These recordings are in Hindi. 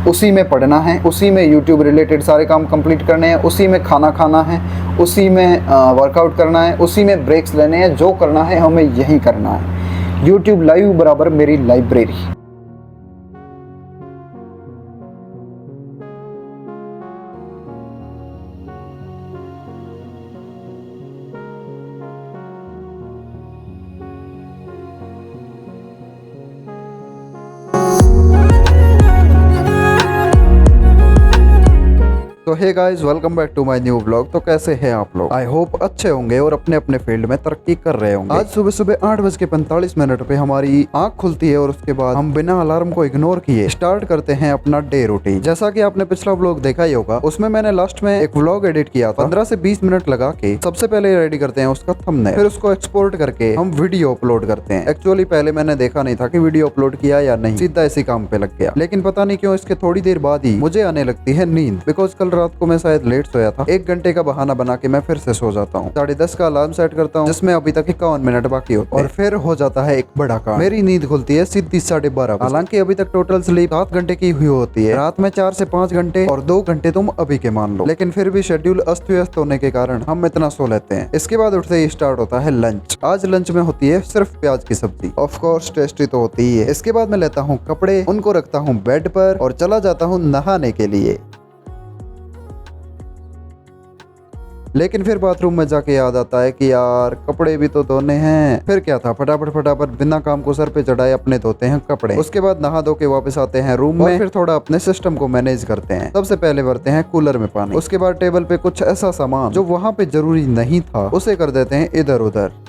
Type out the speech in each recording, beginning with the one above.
उसी में पढ़ना है, उसी में यूट्यूब रिलेटेड सारे काम कंप्लीट करने हैं, उसी में खाना खाना है, उसी में वर्कआउट करना है, उसी में ब्रेक्स लेने हैं। जो करना है हमें यही करना है। यूट्यूब लाइव बराबर मेरी लाइब्रेरी। तो hey guys, welcome back to my new vlog. तो कैसे हैं आप लोग? आई होप अच्छे होंगे और अपने अपने फील्ड में तरक्की कर रहे होंगे। आज सुबह सुबह 8:45 पे हमारी आंख खुलती है और उसके बाद हम बिना अलार्म को इग्नोर किए स्टार्ट करते हैं अपना डे रूटीन। जैसा कि आपने पिछला व्लॉग देखा ही होगा, उसमें मैंने लास्ट में एक व्लॉग एडिट किया था। 15 से 20 मिनट लगा के सबसे पहले रेडी करते हैं उसका थंबनेल, फिर उसको एक्सपोर्ट करके हम वीडियो अपलोड करते हैं। एक्चुअली पहले मैंने देखा नहीं था कि वीडियो अपलोड किया या नहीं, सीधा इसी काम पे लग गया। लेकिन पता नहीं क्यों इसके थोड़ी देर बाद ही मुझे आने लगती है नींद, बिकॉज कल रात को मैं शायद लेट सोया था। 1 घंटे का बहाना बना के मैं फिर से सो जाता हूँ। 10:30 का अलार्म सेट करता हूँ, जिसमें अभी तक 51 मिनट बाकी होते हैं और फिर हो जाता है एक बड़ा काम। मेरी नींद खुलती है सीधी 12:30। हालांकि अभी तक टोटल स्लीप 7 घंटे की हुई होती है। रात में 4 से 5 घंटे और 2 घंटे तुम अभी के मान लो, लेकिन फिर भी शेड्यूल अस्त व्यस्त होने के कारण हम इतना सो लेते हैं। इसके बाद उठते ही स्टार्ट होता है लंच। आज लंच में होती है सिर्फ प्याज की सब्जी। ऑफ कोर्स टेस्टी तो होती ही है। इसके बाद मैं लेता हूँ कपड़े, उनको रखता हूँ बेड पर और चला जाता हूँ नहाने के लिए। लेकिन फिर बाथरूम में जाके याद आता है कि यार कपड़े भी तो धोने हैं। फिर क्या था, फटाफट बिना काम को सर पे चढ़ाए अपने धोते हैं कपड़े। उसके बाद नहा धो के वापस आते हैं रूम में, फिर थोड़ा अपने सिस्टम को मैनेज करते हैं। सबसे पहले भरते हैं कूलर में पानी। उसके बाद टेबल पे कुछ ऐसा सामान जो वहां पे जरूरी नहीं था उसे कर देते हैं इधर उधर।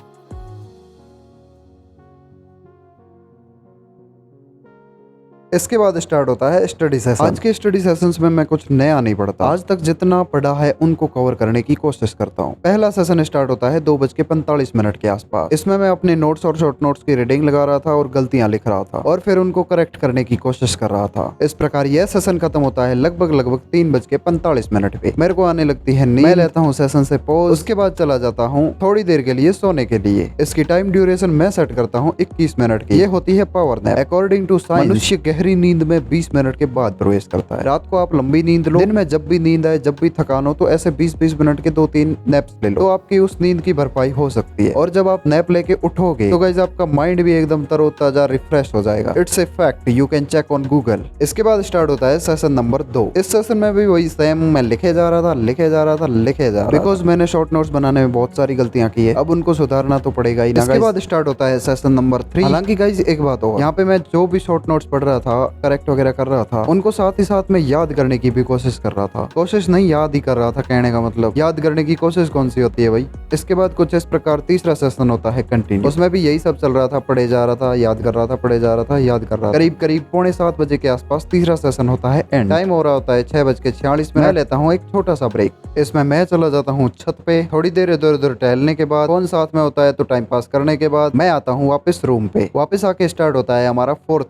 इसके बाद स्टार्ट होता है स्टडी सेशन। आज के स्टडी सेशंस में मैं कुछ नया नहीं पढ़ता। आज तक जितना पढ़ा है उनको कवर करने की कोशिश करता हूँ। पहला सेशन स्टार्ट होता है 2:45 के आसपास। इसमें मैं अपने नोट्स और शॉर्ट नोट्स की रीडिंग लगा रहा था और गलतियां लिख रहा था और फिर उनको करेक्ट करने की कोशिश कर रहा था। इस प्रकार यह सेशन खत्म होता है लगभग 3:45 पे। मेरे को आने लगती है नींद। मैं लेता हूँ सेशन से पॉज। उसके बाद चला जाता हूँ थोड़ी देर के लिए सोने के लिए। इसकी टाइम ड्यूरेशन मैं सेट करता हूँ 21 मिनट की। ये होती है power nap. According to science मनुष्य गहरी नींद में 20 मिनट के बाद प्रवेश करता है। रात को आप लंबी नींद लो, दिन में जब भी नींद आए, जब भी थकान हो, तो ऐसे 20-20 मिनट के 2-3 नैप्स ले लो, तो आपकी उस नींद की भरपाई हो सकती है। और जब आप नैप लेके उठोगे तो गाइस आपका माइंड भी एकदम तरोताजा रिफ्रेश हो जाएगा। It's a fact, you can check on Google. इसके बाद स्टार्ट होता है सेशन नंबर 2। इस सेशन में भी वही सेम, मैं लिखे जा रहा था बिकॉज मैंने शॉर्ट नोट्स बनाने में बहुत सारी गलतियां की है। अब उनको सुधारना तो पड़ेगा ही ना। इसके बाद स्टार्ट होता है सेशन नंबर 3। हालांकि गाइस एक बात और, यहाँ पे मैं जो भी शॉर्ट नोट्स पढ़ रहा था, करेक्ट वगैरह कर रहा था, उनको साथ ही साथ में याद करने की भी कोशिश कर रहा था। कोशिश नहीं, याद ही कर रहा था। कहने का मतलब याद करने की कोशिश कौन सी होती है भाई। इसके बाद कुछ इस प्रकार तीसरा सेशन होता है कंटिन्यू। उसमें भी यही सब चल रहा था, पढ़े जा रहा था, याद कर रहा था, पढ़े जा रहा था, याद कर रहा था। करीब 6:45 बजे के आसपास तीसरा सेशन होता है एंड। टाइम हो रहा होता है 6:46। मैं लेता हूँ एक छोटा सा ब्रेक। इसमें मैं चला जाता हूँ छत पे, थोड़ी देर इधर उधर टहलने के बाद, फोन साथ में होता है तो टाइम पास करने के बाद मैं आता हूँ वापस रूम पे। वापस आके स्टार्ट होता है हमारा फोर्थ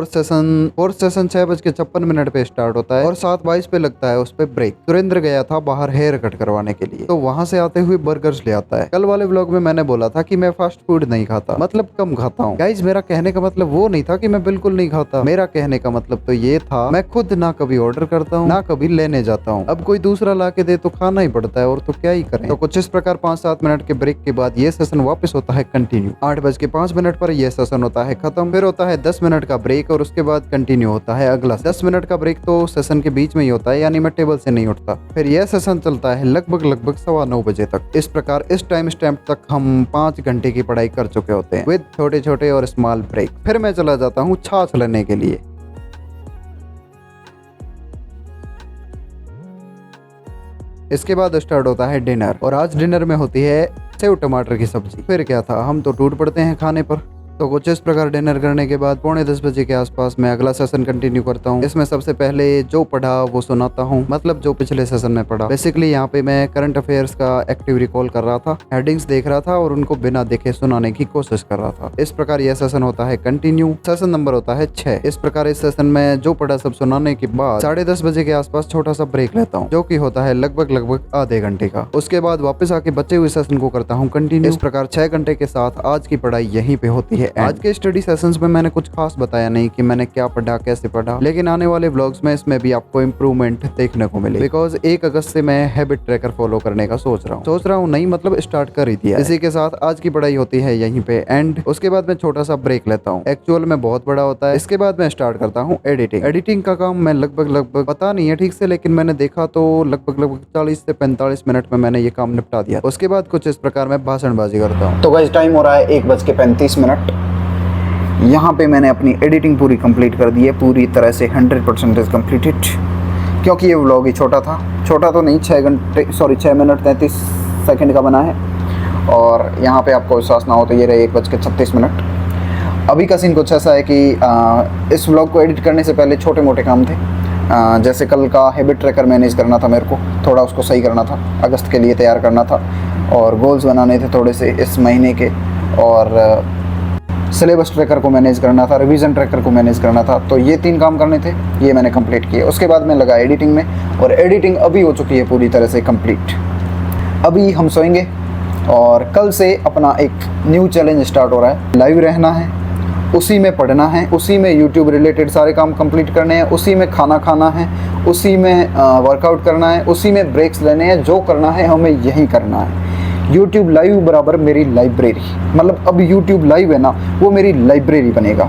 सेशन 6:56 पे स्टार्ट होता है और 7:22 पे लगता है उस पे ब्रेक। सुरेंद्र गया था बाहर हेयर कट करवाने के लिए, तो वहां से आते हुए बर्गर्स ले आता है। कल वाले व्लॉग में मैंने बोला था कि मैं फास्ट फूड नहीं खाता, मतलब कम खाता हूँ। गाइस मेरा कहने का मतलब वो नहीं था कि मैं बिल्कुल नहीं खाता। मेरा कहने का मतलब तो ये था, मैं खुद ना कभी ऑर्डर करता हूँ ना कभी लेने जाता हूँ। अब कोई दूसरा ला के दे तो खाना ही पड़ता है, और तो क्या ही करें। तो कुछ इस प्रकार 5-7 मिनट के ब्रेक के बाद ये सेशन वापस होता है कंटिन्यू। 8:05 पर यह सेशन होता है खत्म। फिर होता है 10 मिनट का ब्रेक और उसके बाद कंटिन्यू होता है अगला 10 मिनट का ब्रेक। तो सेशन के बीच में ही होता है, यानी मैं टेबल से नहीं उठता। फिर यह सेशन चलता है लगभग 9:15 बजे तक। इस प्रकार इस टाइम स्टैम्प तक हम 5 घंटे की पढ़ाई कर चुके होते हैं विद छोटे छोटे और स्मॉल ब्रेक। फिर मैं चला जाता हूँ छाछ लेने के लिए। इसके बाद स्टार्ट होता है डिनर, और आज डिनर में होती है सेव टमाटर की सब्जी। फिर क्या था, हम तो टूट पड़ते हैं खाने पर। तो कुछ इस प्रकार डिनर करने के बाद 9:45 बजे के आसपास मैं अगला सेशन कंटिन्यू करता हूँ। इसमें सबसे पहले जो पढ़ा वो सुनाता हूँ, मतलब जो पिछले सेशन में पढ़ा। बेसिकली यहाँ पे मैं करंट अफेयर्स का एक्टिव रिकॉल कर रहा था, हेडिंग्स देख रहा था और उनको बिना देखे सुनाने की कोशिश कर रहा था। इस प्रकार यह सेशन होता है कंटिन्यू। सेशन नंबर होता है 6। इस प्रकार इस सेशन में जो पढ़ा सब सुनाने के बाद 10:30 बजे के आसपास छोटा सा ब्रेक लेता हूँ, जो की होता है लगभग आधे घंटे का। उसके बाद वापस आके बचे हुए सेशन को करता हूँ कंटिन्यू। इस प्रकार 6 घंटे के साथ आज की पढ़ाई यहीं पे होती है एंड। आज के स्टडी सेशंस में मैंने कुछ खास बताया नहीं कि मैंने क्या पढ़ा, कैसे पढ़ा, लेकिन आने वाले व्लॉग्स में इसमें भी आपको इम्प्रूवमेंट देखने को मिले। बिकॉज 1 अगस्त से मैं हैबिट ट्रैकर फॉलो करने का सोच रहा हूँ नहीं मतलब स्टार्ट कर ही दिया। इसी के साथ आज की पढ़ाई होती है यहीं पे एंड। उसके बाद मैं छोटा सा ब्रेक लेता हूँ, एक्चुअल में बहुत बड़ा होता है। इसके बाद मैं स्टार्ट करता हूँ एडिटिंग का काम। मैं लगभग पता नहीं है ठीक से, लेकिन मैंने देखा तो लगभग 40 से 45 मिनट में मैंने ये काम निपटा दिया। उसके बाद कुछ इस प्रकार मैं भाषणबाजी करता हूँ। तो गाइस टाइम हो रहा है 1:35। यहाँ पे मैंने अपनी एडिटिंग पूरी कंप्लीट कर दी है, पूरी तरह से 100% कंप्लीटेड। क्योंकि ये व्लॉग ही छोटा तो नहीं, 6 मिनट 33 सेकंड का बना है। और यहाँ पे आपको विश्वास ना हो तो ये रहे 1:36। अभी का सीन कुछ ऐसा है कि इस व्लॉग को एडिट करने से पहले छोटे मोटे काम थे। जैसे कल का हैबिट ट्रैकर मैनेज करना था मेरे को, थोड़ा उसको सही करना था, अगस्त के लिए तैयार करना था, और गोल्स बनाने थे थोड़े से इस महीने के, और सिलेबस ट्रैकर को मैनेज करना था, रिवीजन ट्रैकर को मैनेज करना था। तो ये 3 काम करने थे, ये मैंने कंप्लीट किए। उसके बाद मैं लगा एडिटिंग में, और एडिटिंग अभी हो चुकी है पूरी तरह से कंप्लीट। अभी हम सोएंगे और कल से अपना एक न्यू चैलेंज स्टार्ट हो रहा है। लाइव रहना है, उसी में पढ़ना है, उसी में यूट्यूब रिलेटेड सारे काम कंप्लीट करने हैं, उसी में खाना खाना है, उसी में वर्कआउट करना है, उसी में ब्रेक्स लेने हैं। जो करना है हमें यही करना है। यूट्यूब लाइव बराबर मेरी लाइब्रेरी, मतलब अब यूट्यूब लाइव है ना, वो मेरी लाइब्रेरी बनेगा।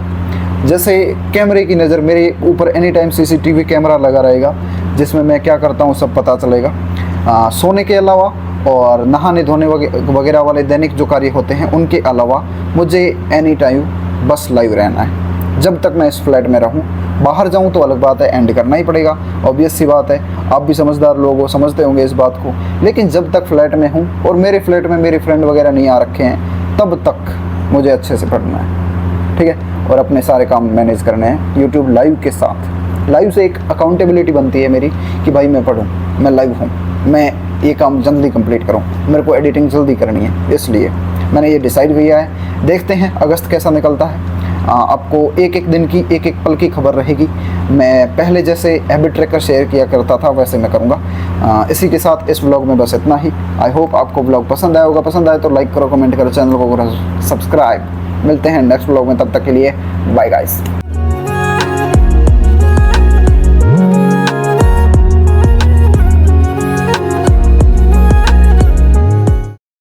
जैसे कैमरे की नज़र मेरे ऊपर एनी टाइम CCTV कैमरा लगा रहेगा, जिसमें मैं क्या करता हूँ सब पता चलेगा। सोने के अलावा और नहाने धोने वगैरह वाले दैनिक जो कार्य होते हैं उनके अलावा मुझे एनी टाइम बस लाइव रहना है। जब तक मैं इस फ्लैट में रहूं, बाहर जाऊं तो अलग बात है, एंड करना ही पड़ेगा, ऑब्वियस सी बात है। आप भी समझदार लोग हो, समझते होंगे इस बात को। लेकिन जब तक फ्लैट में हूं और मेरे फ्लैट में मेरे फ्रेंड वगैरह नहीं आ रखे हैं, तब तक मुझे अच्छे से पढ़ना है, ठीक है, और अपने सारे काम मैनेज करने हैं यूट्यूब लाइव के साथ। लाइव से एक अकाउंटेबिलिटी बनती है मेरी कि भाई मैं पढ़ूँ, मैं लाइव हूँ, मैं ये काम जल्दी कंप्लीट करूँ, मेरे को एडिटिंग जल्दी करनी है, इसलिए मैंने ये डिसाइड किया है। देखते हैं अगस्त कैसा निकलता है। आपको एक दिन की एक पल की खबर रहेगी। मैं पहले जैसे हैबिट ट्रैकर शेयर किया करता था वैसे मैं करूँगा। इसी के साथ इस व्लॉग में बस इतना ही। आई होप आपको व्लॉग पसंद आया होगा। पसंद आए तो लाइक करो, कमेंट करो, चैनल को करो सब्सक्राइब। मिलते हैं नेक्स्ट व्लॉग में, तब तक के लिए बाय गाइस।